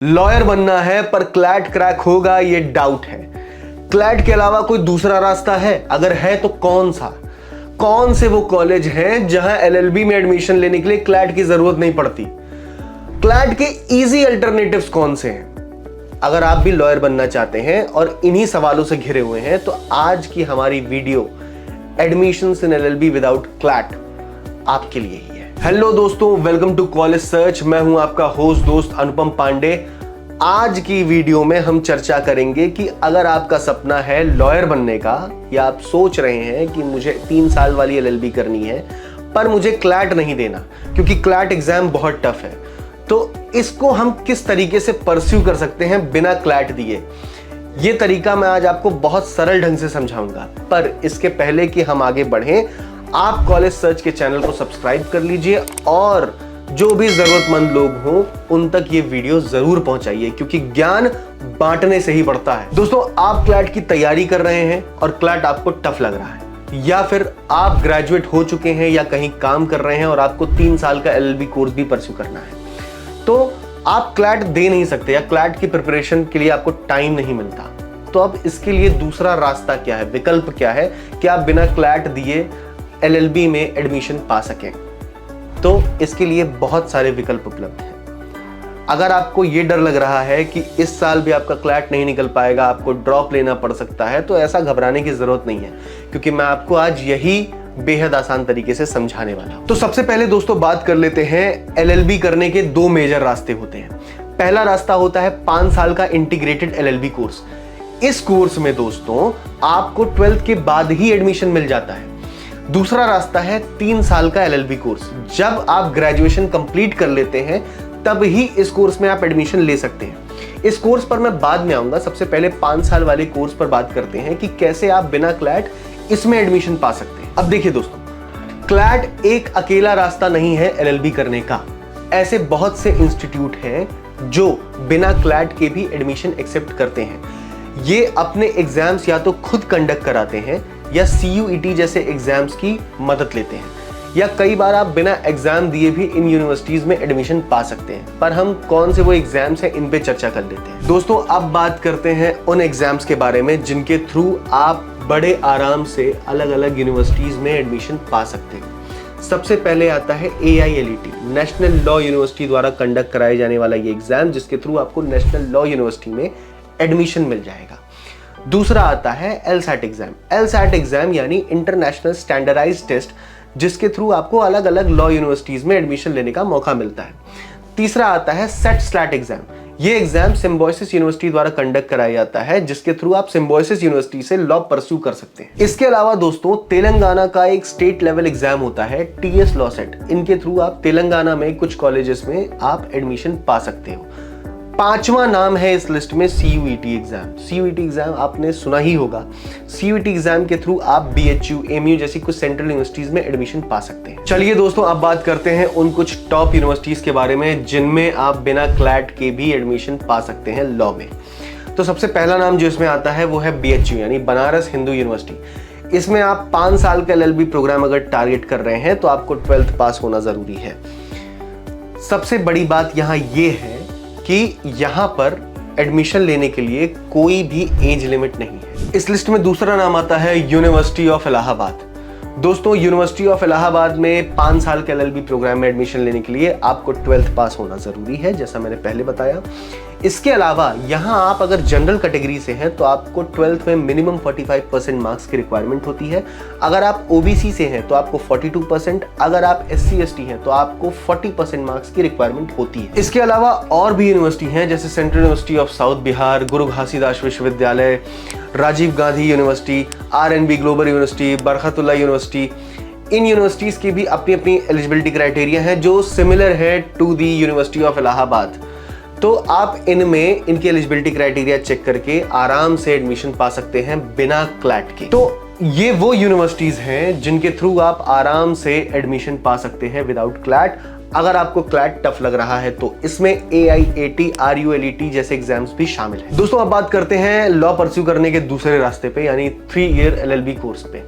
Lawyer बनना है पर क्लैट क्रैक होगा ये डाउट है। क्लैट के अलावा कोई दूसरा रास्ता है? अगर है तो कौन सा? कौन से वो कॉलेज हैं जहां एलएलबी में एडमिशन लेने के लिए क्लैट की जरूरत नहीं पड़ती? क्लैट के इजी अल्टरनेटिव्स कौन से हैं? अगर आप भी लॉयर बनना चाहते हैं और इन्हीं सवालों से घिरे हुए हैं तो आज की हमारी वीडियो एडमिशंस इन एलएलबी विदाउट क्लैट आपके लिए ही है। हेलो दोस्तों, वेलकम टू कॉलेज सर्च। मैं हूं आपका होस्ट दोस्त अनुपम पांडे। आज की वीडियो में हम चर्चा करेंगे कि अगर आपका सपना है लॉयर बनने का या आप सोच रहे हैं कि मुझे 3 साल वाली एलएलबी करनी है पर मुझे क्लैट नहीं देना क्योंकि क्लैट एग्जाम बहुत टफ है, तो इसको हम किस तरीके से परस्यू कर सकते हैं बिना क्लैट दिए, ये तरीका मैं आज आपको बहुत सरल ढंग से समझाऊंगा। पर इसके पहले कि हम आगे बढ़ें, आप कॉलेज सर्च के चैनल को सब्सक्राइब कर लीजिए और जो भी जरूरतमंद लोग हों उन तक ये वीडियो जरूर पहुंचाइए क्योंकि ज्ञान बांटने से ही बढ़ता है। दोस्तों, आप क्लैट की तैयारी कर रहे हैं और क्लैट आपको टफ लग रहा है, या फिर आप ग्रेजुएट हो चुके हैं या कहीं काम कर रहे हैं और आपको 3 साल का एलएलबी कोर्स भी परस्यू करना है, तो आप क्लैट दे नहीं सकते या क्लैट की प्रिपरेशन के लिए आपको टाइम नहीं मिलता। तो अब इसके लिए दूसरा रास्ता क्या है, विकल्प क्या है कि आप बिना क्लैट दिए एलएलबी में एडमिशन पा सकें? तो इसके लिए बहुत सारे विकल्प उपलब्ध हैं। अगर आपको ये डर लग रहा है कि इस साल भी आपका क्लैट नहीं निकल पाएगा, आपको ड्रॉप लेना पड़ सकता है, तो ऐसा घबराने की जरूरत नहीं है क्योंकि मैं आपको आज यही बेहद आसान तरीके से समझाने वाला हूं। तो सबसे पहले दोस्तों बात कर लेते हैं, एलएलबी करने के 2 मेजर रास्ते होते हैं। पहला रास्ता होता है 5 साल का इंटीग्रेटेड एलएलबी कोर्स। इस कोर्स में दोस्तों आपको 12th के बाद ही एडमिशन मिल जाता है। दूसरा रास्ता है 3 साल का एलएलबी कोर्स। जब आप ग्रेजुएशन कंप्लीट कर लेते हैं तब ही इस कोर्स में आप एडमिशन ले सकते हैं। इस कोर्स पर मैं बाद में आऊंगा। सबसे पहले 5 साल वाले कोर्स पर बात करते हैं कि कैसे आप बिना क्लैट इसमें एडमिशन पा सकते हैं। अब देखिए दोस्तों, क्लैट एक अकेला रास्ता नहीं है एलएलबी करने का। ऐसे बहुत से इंस्टीट्यूट हैं जो बिना क्लैट के भी एडमिशन एक्सेप्ट करते हैं। ये अपने एग्जाम्स या तो खुद कंडक्ट कराते हैं या CUET जैसे एग्जाम्स की मदद लेते हैं, या कई बार आप बिना एग्जाम दिए भी इन यूनिवर्सिटीज में एडमिशन पा सकते हैं। पर हम कौन से वो एग्जाम्स हैं इन पे चर्चा कर लेते हैं। दोस्तों, अब बात करते हैं उन एग्जाम्स के बारे में जिनके थ्रू आप बड़े आराम से अलग अलग यूनिवर्सिटीज में एडमिशन पा सकते हैं। सबसे पहले आता है AILET, नेशनल लॉ यूनिवर्सिटी द्वारा कंडक्ट कराए जाने वाला ये एग्जाम, जिसके थ्रू आपको नेशनल लॉ यूनिवर्सिटी में एडमिशन मिल जाएगा। दूसरा आता है LSAT एग्जाम। LSAT एग्जाम यानी इंटरनेशनल स्टैंडर्डाइज्ड टेस्ट, जिसके थ्रू आपको अलग अलग लॉ यूनिवर्सिटीज में एडमिशन लेने का मौका मिलता है। तीसरा आता है SET/SLAT एग्जाम। ये एग्जाम सिम्बायोसिस यूनिवर्सिटी द्वारा कंडक्ट कराया जाता है, जिसके थ्रू आप सिम्बायोसिस यूनिवर्सिटी से लॉ परस्यू कर सकते हैं। इसके अलावा दोस्तों, तेलंगाना का एक स्टेट लेवल एग्जाम होता है TS लॉ सेट। इनके थ्रू आप तेलंगाना में कुछ कॉलेजेस में आप एडमिशन पा सकते हो। 5वां नाम है इस लिस्ट में CUET एग्जाम। CUET एग्जाम आपने सुना ही होगा। CUET एग्जाम के थ्रू आप BHU, MU जैसी कुछ सेंट्रल यूनिवर्सिटीज में एडमिशन पा सकते हैं। चलिए दोस्तों, अब बात करते हैं उन कुछ टॉप यूनिवर्सिटीज के बारे में जिनमें आप बिना क्लैट के भी एडमिशन पा सकते हैं लॉ में। तो सबसे पहला नाम जो इसमें आता है वो है BHU यानी बनारस हिंदू यूनिवर्सिटी। इसमें आप 5 साल का LLB प्रोग्राम अगर टारगेट कर रहे हैं तो आपको 12th पास होना जरूरी है। सबसे बड़ी बात यहाँ ये है कि यहां पर एडमिशन लेने के लिए कोई भी एज लिमिट नहीं है। इस लिस्ट में दूसरा नाम आता है यूनिवर्सिटी ऑफ इलाहाबाद। दोस्तों, यूनिवर्सिटी ऑफ इलाहाबाद में 5 साल के LLB प्रोग्राम में एडमिशन लेने के लिए आपको 12th पास होना जरूरी है, जैसा मैंने पहले बताया। इसके अलावा यहां आप अगर जनरल कैटेगरी से हैं तो आपको 12th में मिनिमम 45% मार्क्स की रिक्वायरमेंट होती है। अगर आप OBC से हैं तो आपको 42%, अगर आप SC/ST हैं तो आपको 40% मार्क्स की रिक्वायरमेंट होती है। इसके अलावा और भी यूनिवर्सिटी हैं जैसे central university of south Bihar, Guru Ghasidas Vishwavidyalaya, Rajiv Gandhi university, RNB global university, Barkatullah university. इन यूनिवर्सिटीज की भी अपनी अपनी एलिजिबिलिटी क्राइटेरिया है जो सिमिलर है to the university of Allahabad. तो आप इनमें इनकी एलिजिबिलिटी क्राइटेरिया चेक करके आराम से एडमिशन पा सकते हैं बिना क्लैट के। तो ये वो यूनिवर्सिटीज हैं जिनके थ्रू आप आराम से एडमिशन पा सकते हैं विदाउट क्लैट। अगर आपको क्लैट टफ लग रहा है तो इसमें AIAT, RULET जैसे एग्जाम्स भी शामिल हैं। दोस्तों, अब बात करते हैं लॉ परस्यू करने के दूसरे रास्ते पे यानी 3 ईयर LLB कोर्स पे।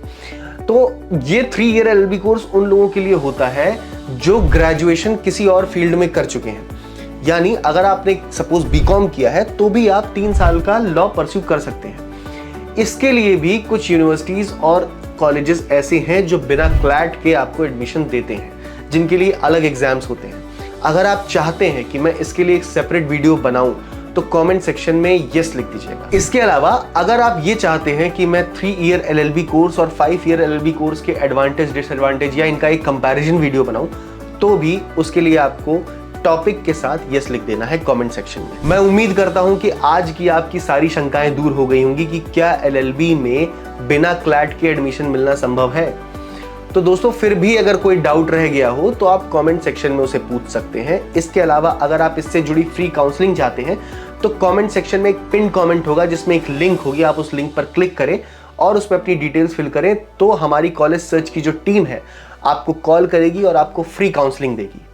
तो ये 3 ईयर LLB कोर्स उन लोगों के लिए होता है जो ग्रेजुएशन किसी और फील्ड में कर चुके हैं। यानी अगर आपने सपोज बीकॉम किया है तो भी आप 3 साल का लॉ परस्यू कर सकते हैं। इसके लिए भी कुछ यूनिवर्सिटीज और कॉलेजेस ऐसे हैं जो बिना क्लैट के आपको एडमिशन देते हैं, जिनके लिए अलग एग्जाम्स होते हैं। अगर आप चाहते हैं कि मैं इसके लिए एक सेपरेट वीडियो बनाऊं तो कमेंट सेक्शन में यस लिख दीजिएगा। इसके अलावा अगर आप ये चाहते हैं कि मैं 3 ईयर LLB कोर्स और 5 ईयर LLB कोर्स के एडवांटेज डिसएडवांटेज या इनका एक कंपैरिजन वीडियो बनाऊं, तो भी उसके लिए आपको टॉपिक के साथ यस लिख देना है कमेंट सेक्शन में। मैं उम्मीद करता हूं कि आज की आपकी सारी शंकाएं दूर हो गई होंगी कि क्या LLB में बिना क्लैट के एडमिशन मिलना संभव है। तो दोस्तों फिर भी अगर कोई डाउट रह गया हो तो आप कमेंट सेक्शन में उसे पूछ सकते हैं। इसके अलावा अगर आप इससे जुड़ी फ्री काउंसलिंग चाहते हैं तो कमेंट सेक्शन में एक पिन कमेंट होगा जिसमें एक लिंक होगी, आप उस लिंक पर क्लिक करें और उसमें अपनी डिटेल्स फिल करें, तो हमारी कॉलेज सर्च की जो टीम है आपको कॉल करेगी और आपको फ्री काउंसलिंग देगी।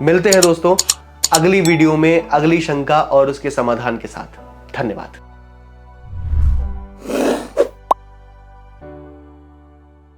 मिलते हैं दोस्तों अगली वीडियो में अगली शंका और उसके समाधान के साथ। धन्यवाद।